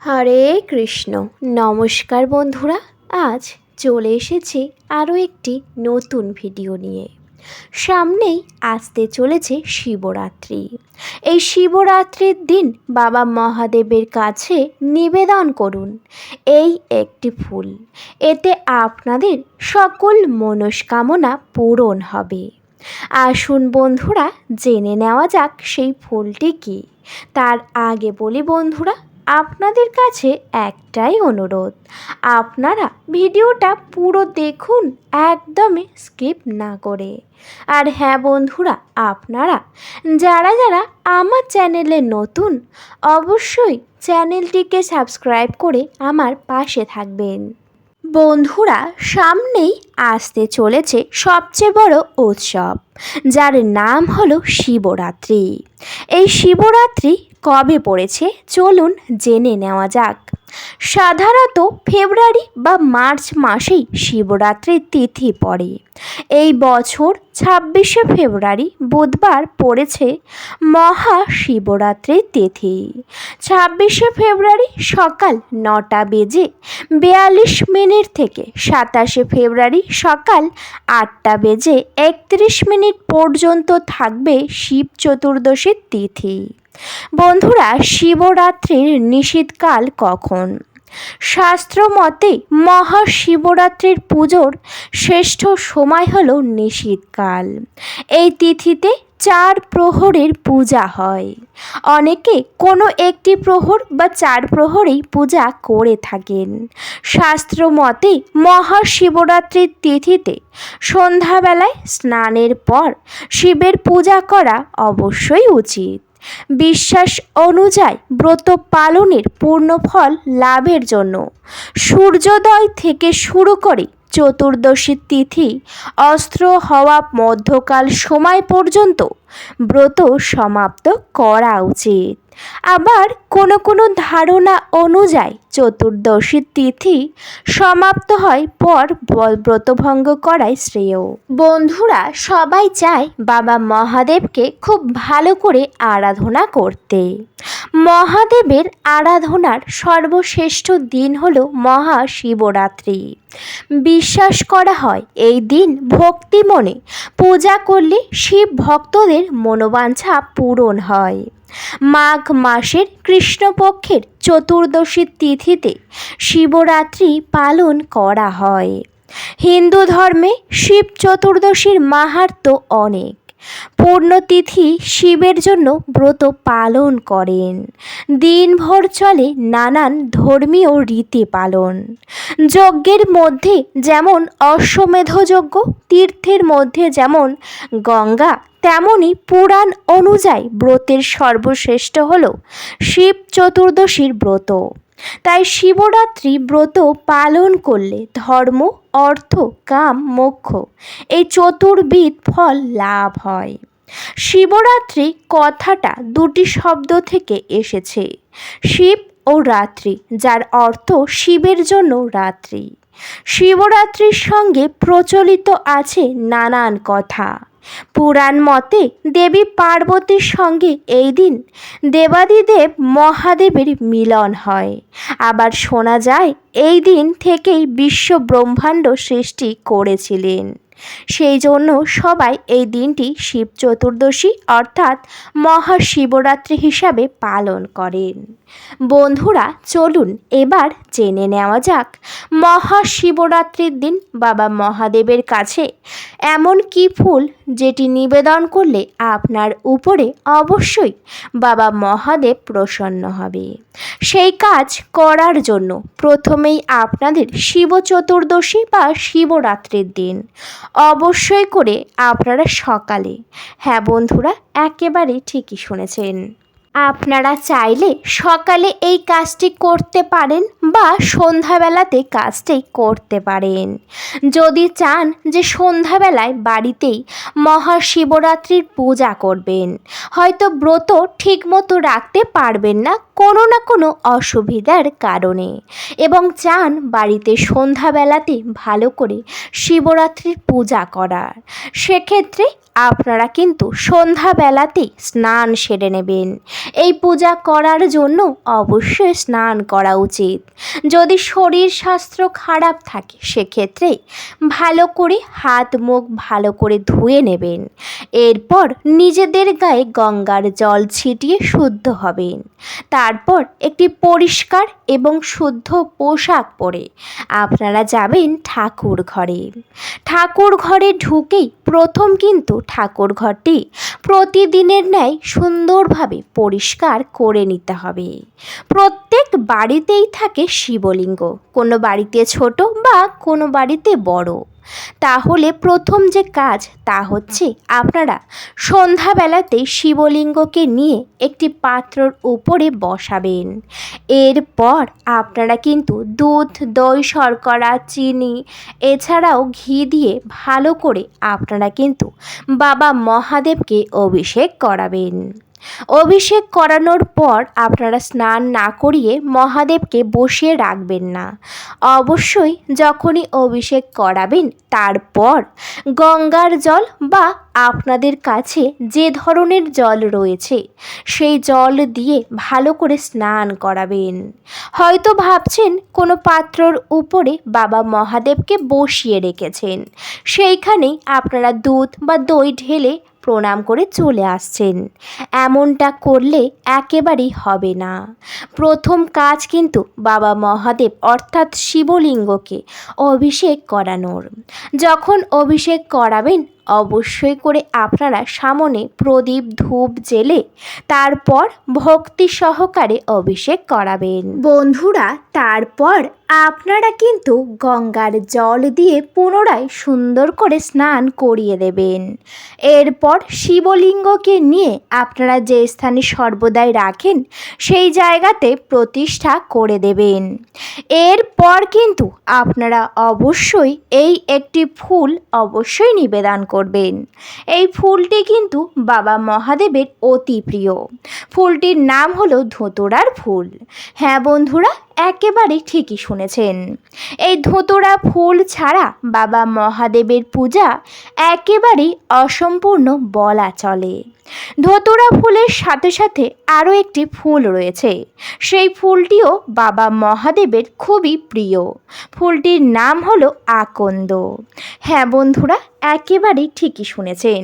হরে কৃষ্ণ। নমস্কার বন্ধুরা, আজ চলে এসেছি আরও একটি নতুন ভিডিও নিয়ে। সামনেই আসতে চলেছে শিবরাত্রি। এই শিবরাত্রির দিন বাবা মহাদেবের কাছে নিবেদন করুন এই একটি ফুল। এতে আপনাদের সকল মনস্কামনা পূরণ হবে। আসুন বন্ধুরা, জেনে নেওয়া যাক সেই ফুলটি কী। তার আগে বলি বন্ধুরা, আপনাদের কাছে একটাই অনুরোধ, আপনারা ভিডিওটা পুরো দেখুন, একদমই স্কিপ না করে। আর হ্যাঁ বন্ধুরা, আপনারা যারা যারা আমার চ্যানেলে নতুন, অবশ্যই চ্যানেলটিকে সাবস্ক্রাইব করে আমার পাশে থাকবেন। বন্ধুরা, সামনেই আসতে চলেছে সবচেয়ে বড় উৎসব, যার নাম হলো শিবরাত্রি। এই শিবরাত্রি কবে পড়েছে চলুন জেনে নেওয়া যাক। সাধারণত ফেব্রুয়ারি বা মার্চ মাসেই শিবরাত্রির তিথি পড়ে। এই বছর 26শে ফেব্রুয়ারি বুধবার পড়েছে মহাশিবরাত্রির তিথি। 26শে ফেব্রুয়ারি সকাল 9:42 থেকে 27শে ফেব্রুয়ারি সকাল 8:31 পর্যন্ত থাকবে শিব চতুর্দশীর তিথি। বন্ধুরা, শিবরাত্রির নিষিদ্ধকাল কখন? শাস্ত্র মতে মহাশিবরাত্রির পুজোর শ্রেষ্ঠ সময় হল নিষিদ্ধকাল। এই তিথিতে 4 প্রহরের পূজা হয়। অনেকে কোনো একটি প্রহর বা 4 প্রহরেই পূজা করে থাকেন। শাস্ত্র মতে মহাশিবরাত্রির তিথিতে সন্ধ্যাবেলায় স্নানের পর শিবের পূজা করা অবশ্যই উচিত। বিশ্বাস অনুযায়ী ব্রত পালনের পূর্ণ ফল লাভের জন্য সূর্যোদয় থেকে শুরু করে চতুর্দশী তিথি অস্ত হওয়া মধ্যকাল সময় পর্যন্ত ব্রত সমাপ্ত করা উচিত। আবার কোনো ধারণা অনুযায়ী চতুর্দশী তিথি সমাপ্ত হয় পর ব্রতভঙ্গ করাই শ্রেয়। বন্ধুরা, সবাই চায় বাবা মহাদেবকে খুব ভালো করে আরাধনা করতে। মহাদেবের আরাধনার সর্বশ্রেষ্ঠ দিন হলো মহাশিবরাত্রি। বিশ্বাস করা হয় এই দিন ভক্তি মনে পূজা করলে শিব ভক্তদের মনোবাঞ্ছা পূরণ হয়। মাঘ মাসের কৃষ্ণপক্ষের চতুর্দশী তিথিতে শিবরাত্রি পালন করা হয়। হিন্দু ধর্মে শিব চতুর্দশীর মাহাত্ম্য অনেক। পূর্ণতিথি শিবের জন্য ব্রত পালন করেন। দিনভর চলে নানান ধর্মীয় রীতি পালন। যজ্ঞের মধ্যে যেমন অশ্বমেধ যজ্ঞ, তীর্থের মধ্যে যেমন গঙ্গা, তেমনি পুরাণ অনুযায়ী ব্রতের সর্বশ্রেষ্ঠ হল শিব চতুর্দশীর ব্রত। তাই শিবরাত্রি ব্রত পালন করলে ধর্ম, অর্থ, কাম, মোক্ষ এই চতুর্বিধ ফল লাভ হয়। শিবরাত্রি কথাটা 2টি শব্দ থেকে এসেছে, শিব ও রাত্রি, যার অর্থ শিবের জন্য রাত্রি। শিবরাত্রির সঙ্গে প্রচলিত আছে নানান কথা। পুরাণ মতে দেবী পার্বতীর সঙ্গে এই দিন দেবাদিদেব মহাদেবের মিলন হয়। আবার শোনা যায় এই দিন থেকেই বিশ্ব ব্রহ্মাণ্ড সৃষ্টি করেছিলেন। সেই জন্য সবাই এই দিনটি শিব চতুর্দশী অর্থাৎ মহাশিবরাত্রি হিসাবে পালন করেন। বন্ধুরা, চলুন এবার জেনে নেওয়া যাক মহাশিবরাত্রির দিন বাবা মহাদেবের কাছে এমন কি ফুল যেটি নিবেদন করলে আপনার উপরে অবশ্যই বাবা মহাদেব প্রসন্ন হবে। সেই কাজ করার জন্য প্রথমেই আপনাদের শিব চতুর্দশী বা শিবরাত্রির দিন অবশ্যই করে আপনারা সকালে, হ্যাঁ বন্ধুরা, একেবারে ঠিকই শুনেছেন, আপনারা চাইলে সকালে এই কাজটি করতে পারেন বা সন্ধ্যাবেলাতে কাজটি করতে পারেন। যদি চান যে সন্ধ্যাবেলায় বাড়িতেই মহাশিবরাত্রির পূজা করবেন, হয়তো ব্রত ঠিকমতো রাখতে পারবেন না কোনো না কোনো অসুবিধার কারণে, এবং চান বাড়িতে সন্ধ্যাবেলাতে ভালো করে শিবরাত্রির পূজা করার, সেক্ষেত্রে আপনারা কিন্তু সন্ধ্যাবেলাতেই স্নান সেরে নেবেন এই পূজা করার জন্য অবশ্যই স্নান করা উচিত। যদি শরীর স্বাস্থ্য খারাপ থাকে সেক্ষেত্রে ভালো করে হাত মুখ ভালো করে ধুয়ে নেবেন। এরপর নিজেদের গায়ে গঙ্গার জল ছিটিয়ে শুদ্ধ হবেন। তারপর একটি পরিষ্কার এবং শুদ্ধ পোশাক পরে আপনারা যাবেন ঠাকুর ঘরে। ঠাকুর ঘরে ঢুকেই প্রথম কিন্তু ঠাকুর ঘরটি প্রতিদিনের ন্যায় সুন্দরভাবে পরিষ্কার করে নিতে হবে। প্রত্যেক বাড়িতেই থাকে শিবলিঙ্গ, কোনো বাড়িতে ছোট বা কোনো বাড়িতে বড়। তাহলে প্রথম যে কাজ তা হচ্ছে আপনারা সন্ধ্যাবেলাতে শিবলিঙ্গকে নিয়ে একটি পাত্রর উপরে বসাবেন। এরপর আপনারা কিন্তু দুধ, দই, শর্করা, চিনি এছাড়াও ঘি দিয়ে ভালো করে আপনারা কিন্তু বাবা মহাদেবকে অভিষেক করাবেন। অভিষেক করানোর পর আপনারা স্নান না করিয়ে মহাদেবকে বসিয়ে রাখবেন না। অবশ্যই যখনই অভিষেক করাবেন তারপর গঙ্গার জল বা আপনাদের কাছে যে ধরনের জল রয়েছে সেই জল দিয়ে ভালো করে স্নান করাবেন। হয়তো ভাবছেন কোনো পাত্রর উপরে বাবা মহাদেবকে বসিয়ে রেখেছেন, সেইখানেই আপনারা দুধ বা দই ঢেলে প্রণাম করে চলে আসছেন। এমনটা করলে একেবারেই হবে না। প্রথম কাজ কিন্তু বাবা মহাদেব অর্থাৎ শিবলিঙ্গকে অভিষেক করানোর। যখন অভিষেক করাবেন অবশ্যই করে আপনারা সামনে প্রদীপ ধূপ জেলে তারপর ভক্তি সহকারে অভিষেক করাবেন। বন্ধুরা, তারপর আপনারা কিন্তু গঙ্গার জল দিয়ে পুনরায় সুন্দর করে স্নান করিয়ে দেবেন। এরপর শিবলিঙ্গকে নিয়ে আপনারা যে স্থানে সর্বদাই রাখেন সেই জায়গাতে প্রতিষ্ঠা করে দেবেন। এরপর কিন্তু আপনারা অবশ্যই এই একটি ফুল অবশ্যই নিবেদন করবেন। এই ফুলটি কিন্তু বাবা মহাদেবের অতি প্রিয়। ফুলটির নাম হলো ধুতুরার ফুল। হ্যাঁ বন্ধুরা, একেবারে ঠিকই শুনেছেন। এই ধুতুরা ফুল ছাড়া বাবা মহাদেবের পূজা একেবারেই অসম্পূর্ণ বলা চলে। ধতুরা ফুলের সাথে সাথে আরও একটি ফুল রয়েছে, সেই ফুলটিও বাবা মহাদেবের খুবই প্রিয়। ফুলটির নাম হলো আকন্দ। হ্যাঁ বন্ধুরা, একেবারেই ঠিকই শুনেছেন।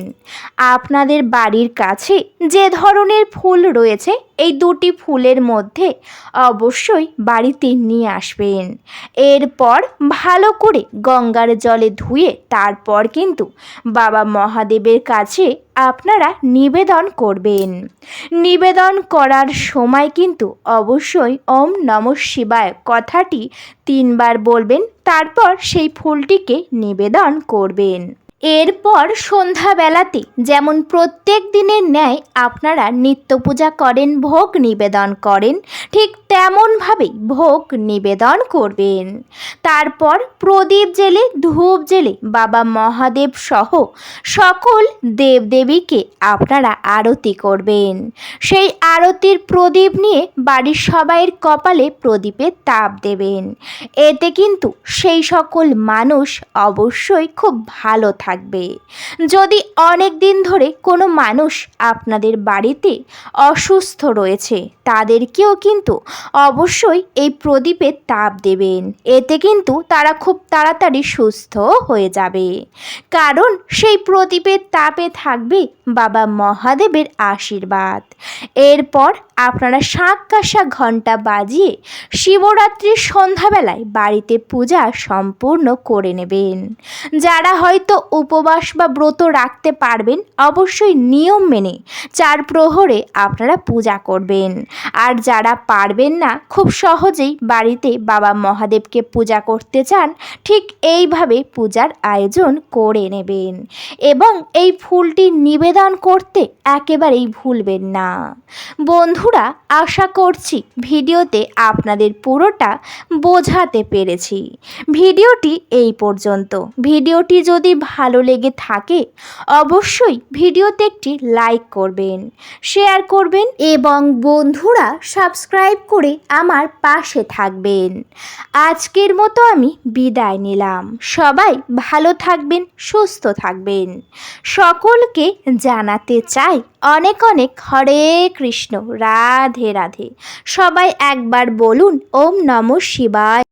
আপনাদের বাড়ির কাছে যে ধরনের ফুল রয়েছে এই দুটি ফুলের মধ্যে অবশ্যই বাড়িতে নিয়ে আসবেন। এরপর ভালো করে গঙ্গার জলে ধুয়ে তারপর কিন্তু বাবা মহাদেবের কাছে আপনারা নিবেদন করবেন। নিবেদন করার সময় কিন্তু অবশ্যই ওম নমঃ শিবায় কথাটি 3 বার বলবেন, তারপর সেই ফুলটিকে নিবেদন করবেন। এরপর সন্ধ্যাবেলাতে যেমন প্রত্যেক দিনের ন্যায় আপনারা নিত্য পূজা করেন, ভোগ নিবেদন করেন, ঠিক তেমনভাবেই ভোগ নিবেদন করবেন। তারপর প্রদীপ জেলে ধূপ জেলে বাবা মহাদেব সহ সকল দেবদেবীকে আপনারা আরতি করবেন। সেই আরতির প্রদীপ নিয়ে বাড়ির সবাইয়ের কপালে প্রদীপের তাপ দেবেন। এতে কিন্তু সেই সকল মানুষ অবশ্যই খুব ভালো থাকবে। যদি অনেক দিন ধরে কোনো মানুষ আপনাদের বাড়িতে অসুস্থ রয়েছে তাদেরকেও কিন্তু অবশ্যই এই প্রদীপের তাপ দেবেন। এতে কিন্তু তারা খুব তাড়াতাড়ি সুস্থ হয়ে যাবে, কারণ সেই প্রদীপের তাপে থাকবে বাবা মহাদেবের আশীর্বাদ। এরপর আপনারা শাঁখ কাঁসা ঘণ্টা বাজিয়ে শিবরাত্রির সন্ধ্যাবেলায় বাড়িতে পূজা সম্পূর্ণ করে নেবেন। যারা হয়তো উপবাস বা ব্রত রাখতে পারবেন অবশ্যই নিয়ম মেনে 4 প্রহরে আপনারা পূজা করবেন। আর যারা পারবেন না, খুব সহজেই বাড়িতে বাবা মহাদেবকে পূজা করতে চান, ঠিক এইভাবে পূজার আয়োজন করে নেবেন এবং এই ফুলটি নিবেদন করতে একেবারেই ভুলবেন না। বন্ধুরা, আশা করছি ভিডিওতে আপনাদের পুরোটা বোঝাতে পেরেছি। ভিডিওটি এই পর্যন্ত। ভিডিওটি যদি ভালো লেগে থাকে অবশ্যই ভিডিওতে একটি লাইক করবেন, শেয়ার করবেন এবং বন্ধুরা সাবস্ক্রাইব করে আমার পাশে থাকবেন। আজকের মতো আমি বিদায় নিলাম। সবাই ভালো থাকবেন, সুস্থ থাকবেন। সকলকে জানাতে চাই অনেক অনেক হরে কৃষ্ণ, রাধে রাধে। সবাই একবার বলুন ওম নমঃ শিবায়।